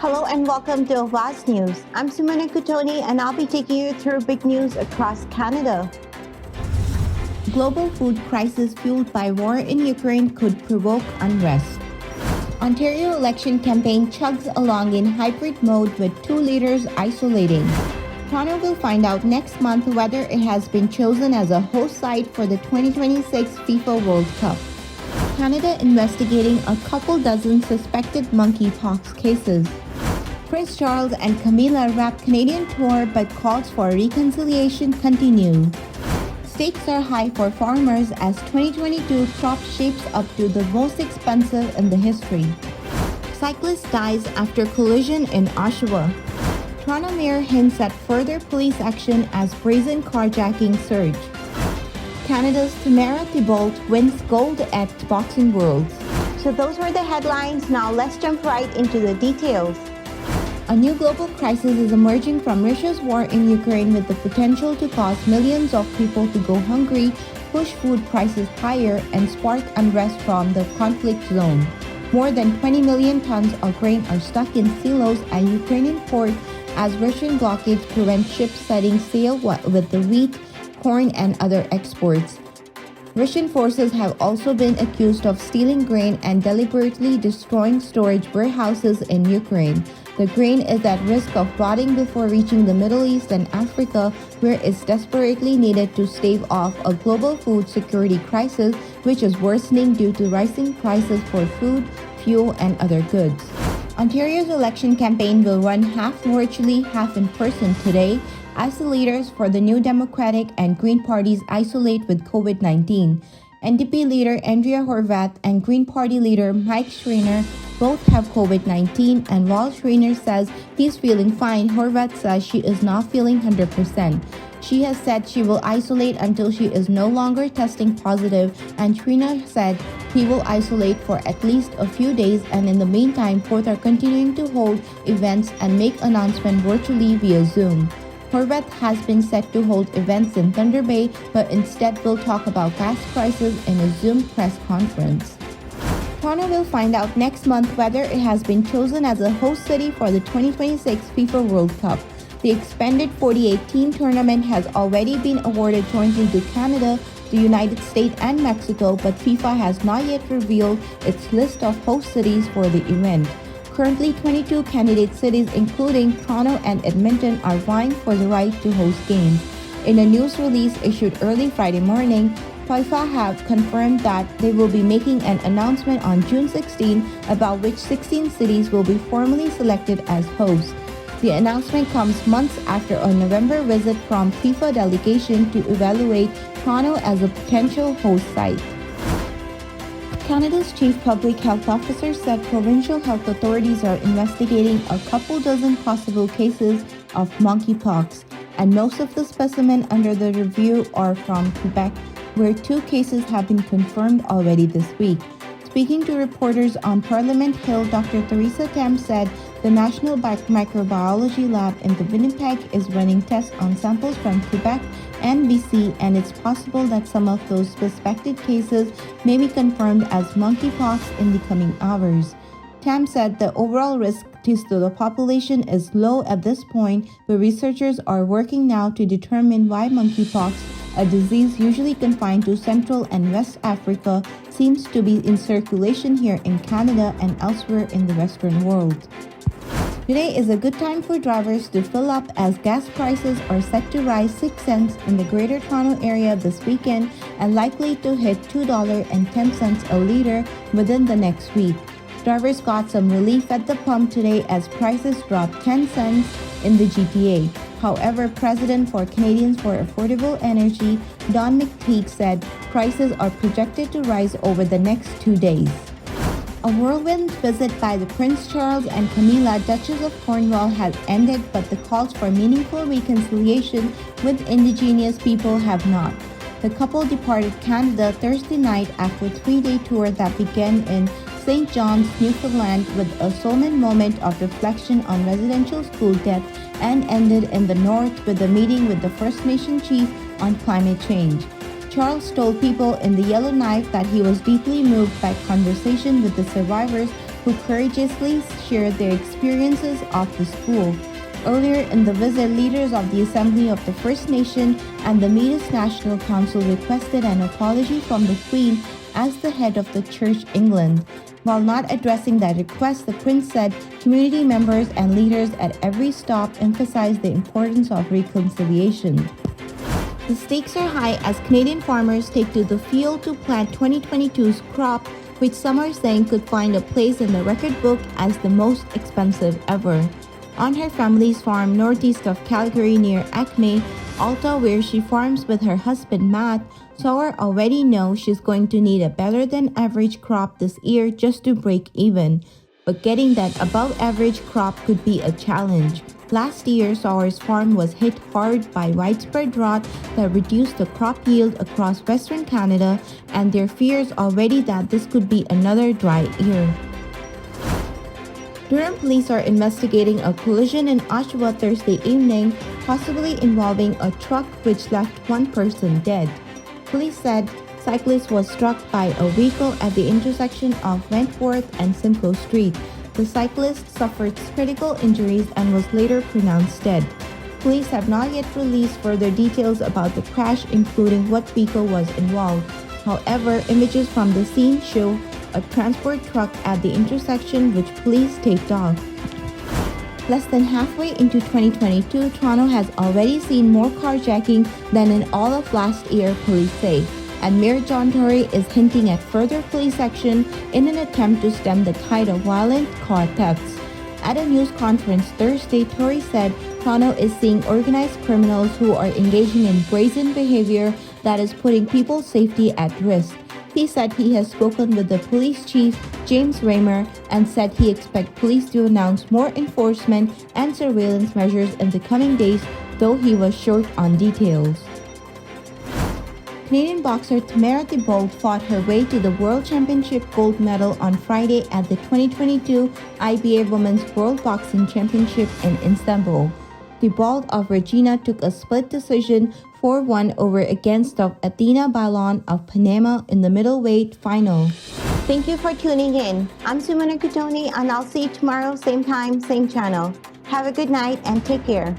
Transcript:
Hello and welcome to Awaz News. I'm Simona Kutoni and I'll be taking you through big news across Canada. Global food crisis fueled by war in Ukraine could provoke unrest. Ontario election campaign chugs along in hybrid mode with two leaders isolating. Toronto will find out next month whether it has been chosen as a host site for the 2026 FIFA World Cup. Canada investigating a couple dozen suspected monkeypox cases. Prince Charles and Camilla wrap Canadian tour but calls for reconciliation continue. Stakes are high for farmers as 2022 crop shapes up to the most expensive in the history. Cyclist dies after collision in Oshawa. Toronto Mayor hints at further police action as brazen carjacking surge. Canada's Tamara Thibault wins gold at Boxing Worlds. So those were the headlines. Now let's jump right into the details. A new global crisis is emerging from Russia's war in Ukraine with the potential to cause millions of people to go hungry, push food prices higher, and spark unrest from the conflict zone. More than 20 million tons of grain are stuck in silos at Ukrainian ports as Russian blockades prevent ships setting sail with the wheat, corn, and other exports. Russian forces have also been accused of stealing grain and deliberately destroying storage warehouses in Ukraine. The grain is at risk of rotting before reaching the Middle East and Africa, where it's desperately needed to stave off a global food security crisis, which is worsening due to rising prices for food, fuel, and other goods. Ontario's election campaign will run half virtually, half in person today, as the leaders for the New Democratic and Green parties isolate with COVID-19. NDP leader Andrea Horwath and Green Party leader Mike Schreiner both have COVID-19, and while Schreiner says he's feeling fine, Horwath says she is not feeling 100%. She has said she will isolate until she is no longer testing positive, and Schreiner said he will isolate for at least a few days, and in the meantime, both are continuing to hold events and make announcements virtually via Zoom. Horwath has been set to hold events in Thunder Bay, but instead will talk about gas prices in a Zoom press conference. Toronto will find out next month whether it has been chosen as a host city for the 2026 FIFA World Cup. The expanded 48-team tournament has already been awarded jointly to Canada, the United States, and Mexico, but FIFA has not yet revealed its list of host cities for the event. Currently, 22 candidate cities, including Toronto and Edmonton, are vying for the right to host games. In a news release issued early Friday morning, FIFA have confirmed that they will be making an announcement on June 16 about which 16 cities will be formally selected as hosts. The announcement comes months after a November visit from FIFA delegation to evaluate Toronto as a potential host site. Canada's chief public health officer said provincial health authorities are investigating a couple dozen possible cases of monkeypox, and most of the specimens under the review are from Quebec, where 2 cases have been confirmed already this week. Speaking to reporters on Parliament Hill, Dr. Theresa Tam said the National Microbiology Lab in the Winnipeg is running tests on samples from Quebec and BC, and it's possible that some of those suspected cases may be confirmed as monkeypox in the coming hours. Tam said the overall risk to the population is low at this point, but researchers are working now to determine why monkeypox, a disease usually confined to Central and West Africa, seems to be in circulation here in Canada and elsewhere in the Western world. Today is a good time for drivers to fill up as gas prices are set to rise 6 cents in the Greater Toronto Area this weekend and likely to hit $2.10 a liter within the next week. Drivers got some relief at the pump today as prices dropped 10 cents in the GTA. However, President for Canadians for Affordable Energy, Don McTeague, said prices are projected to rise over the next 2 days. A whirlwind visit by the Prince Charles and Camilla, Duchess of Cornwall, has ended, but the calls for meaningful reconciliation with Indigenous people have not. The couple departed Canada Thursday night after a 3-day tour that began in St. John's, Newfoundland, with a solemn moment of reflection on residential school death and ended in the north with a meeting with the First Nation chief on climate change. Charles told people in the Yellowknife that he was deeply moved by conversation with the survivors who courageously shared their experiences of the school. Earlier in the visit, leaders of the Assembly of the First Nation and the Metis National Council requested an apology from the Queen as the head of the Church England. While not addressing that request, the Prince said community members and leaders at every stop emphasized the importance of reconciliation. The stakes are high as Canadian farmers take to the field to plant 2022's crop, which some are saying could find a place in the record book as the most expensive ever. On her family's farm northeast of Calgary near Acme, Alta, where she farms with her husband Matt, Sauer already knows she's going to need a better than average crop this year just to break even. But getting that above average crop could be a challenge. Last year, Sauer's farm was hit hard by widespread drought that reduced the crop yield across Western Canada, and there are fears already that this could be another dry year. Durham police are investigating a collision in Oshawa Thursday evening, possibly involving a truck which left one person dead. Police said cyclist was struck by a vehicle at the intersection of Wentworth and Simcoe Street. The cyclist suffered critical injuries and was later pronounced dead. Police have not yet released further details about the crash, including what vehicle was involved. However, images from the scene show a transport truck at the intersection which police taped off. Less than halfway into 2022, Toronto has already seen more carjacking than in all of last year, police say, and Mayor John Tory is hinting at further police action in an attempt to stem the tide of violent car thefts. At a news conference Thursday, Tory said Toronto is seeing organized criminals who are engaging in brazen behavior that is putting people's safety at risk. He said he has spoken with the police chief, James Raymer, and said he expects police to announce more enforcement and surveillance measures in the coming days, though he was short on details. Canadian boxer Tamara Thibault fought her way to the World Championship gold medal on Friday at the 2022 IBA Women's World Boxing Championship in Istanbul. Thibault of Regina took a split decision 4-1 over against of Athena Bailon of Panama in the middleweight final. Thank you for tuning in. I'm Sumana Kutoni, and I'll see you tomorrow, same time, same channel. Have a good night and take care.